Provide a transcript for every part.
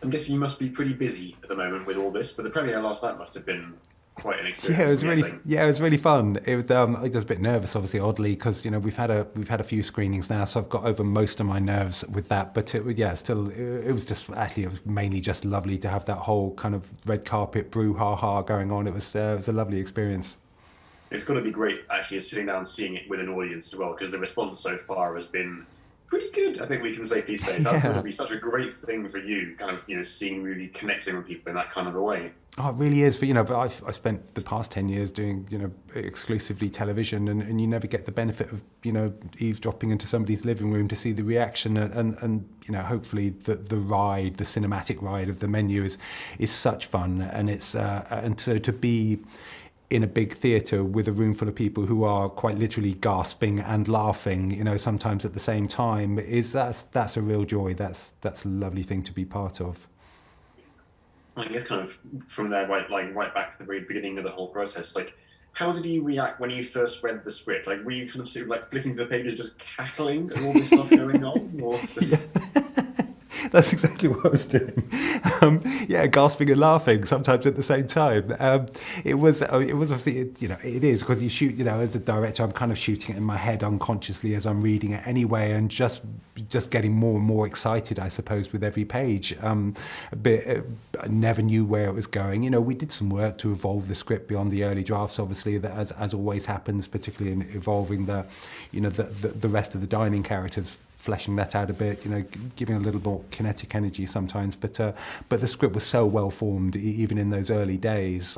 I'm guessing you must be pretty busy at the moment with all this, but the premiere last night must have been quite an Yeah, it experience, was I'm really guessing. yeah, it was really fun. It was I was a bit nervous, obviously, oddly, because we've had a few screenings now, so I've got over most of my nerves with that. But yeah, still, it was just actually it was mainly just lovely to have that whole kind of red carpet brouhaha going on. It was a lovely experience. It's got to be great actually sitting down and seeing it with an audience as well, because the response so far has been pretty good. I think we can safely say so. That's got to Yeah. be such a great thing for you, kind of seeing really connecting with people in that kind of a way. Oh, it really is. But I've spent the past 10 years doing, exclusively television, and you never get the benefit of, eavesdropping into somebody's living room to see the reaction. And hopefully the ride, the cinematic ride of the menu is such fun. And and so to be in a big theatre with a room full of people who are quite literally gasping and laughing, sometimes at the same time, that's a real joy. That's a lovely thing to be part of. I guess kind of from there, right back to the very beginning of the whole process, like how did you react when you first read the script? Like were you kind of sort of like flicking through the pages, just cackling at all this stuff going on, or just That's exactly what I was doing. Yeah, gasping and laughing sometimes at the same time. It was obviously, it is because you shoot, as a director, I'm kind of shooting it in my head unconsciously as I'm reading it anyway, and just getting more and more excited, I suppose, with every page. I never knew where it was going. We did some work to evolve the script beyond the early drafts, obviously, that as always happens, particularly in evolving the rest of the dining characters, fleshing that out a bit, giving a little more kinetic energy sometimes. But the script was so well formed, even in those early days.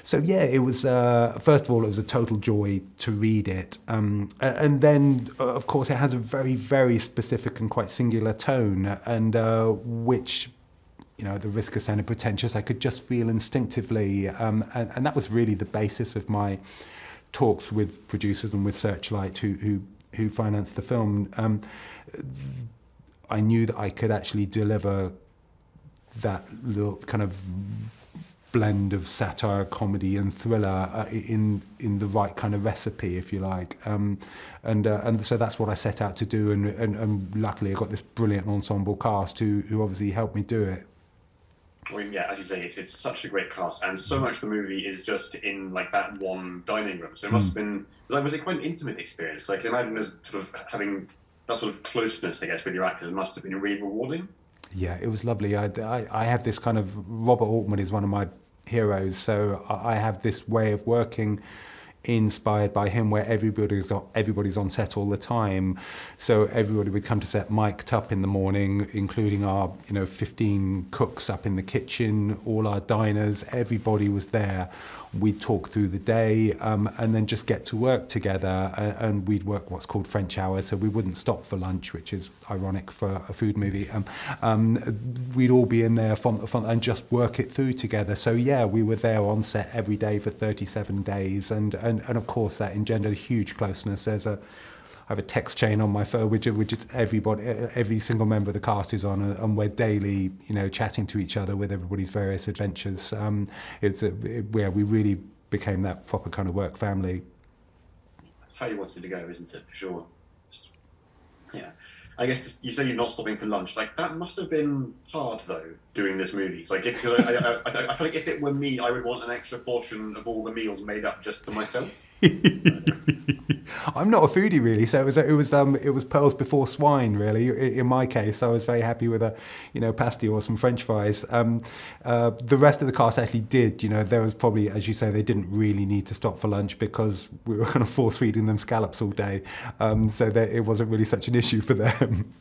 So yeah, it was first of all, it was a total joy to read it, and then of course it has a very, very specific and quite singular tone, and which. At the risk of sounding pretentious, I could just feel instinctively, and that was really the basis of my talks with producers and with Searchlight, who financed the film. I knew that I could actually deliver that little kind of blend of satire, comedy, and thriller in the right kind of recipe, if you like. And so that's what I set out to do. And luckily, I got this brilliant ensemble cast who obviously helped me do it. I mean, yeah, as you say, it's such a great cast, and so much of the movie is just in like that one dining room. So it must have been like, was it quite an intimate experience? Like, I can imagine as sort of having that sort of closeness, I guess, with your actors must have been really rewarding. Yeah, it was lovely. I have this kind of, Robert Altman is one of my heroes, so I have this way of working inspired by him, where everybody's on set all the time. So everybody would come to set mic'd up in the morning, including our 15 cooks up in the kitchen, all our diners. Everybody was there. We'd talk through the day, and then just get to work together. And we'd work what's called French hours, so we wouldn't stop for lunch, which is ironic for a food movie. We'd all be in there from and just work it through together. So yeah, we were there on set every day for 37 days, and of course that engendered a huge closeness. I have a text chain on my phone, which is every single member of the cast is on, and we're daily, chatting to each other with everybody's various adventures. Where we really became that proper kind of work family. That's how you wanted to go, isn't it? For sure. Just, yeah. I guess you say you're not stopping for lunch. Like that must have been hard though, doing this movie. It's like, because I feel like if it were me, I would want an extra portion of all the meals made up just for myself. I'm not a foodie really, so it was pearls before swine really. In my case, I was very happy with a pasty or some French fries. The rest of the cast actually did. There was probably, as you say, they didn't really need to stop for lunch because we were kind of force feeding them scallops all day, so that it wasn't really such an issue for them.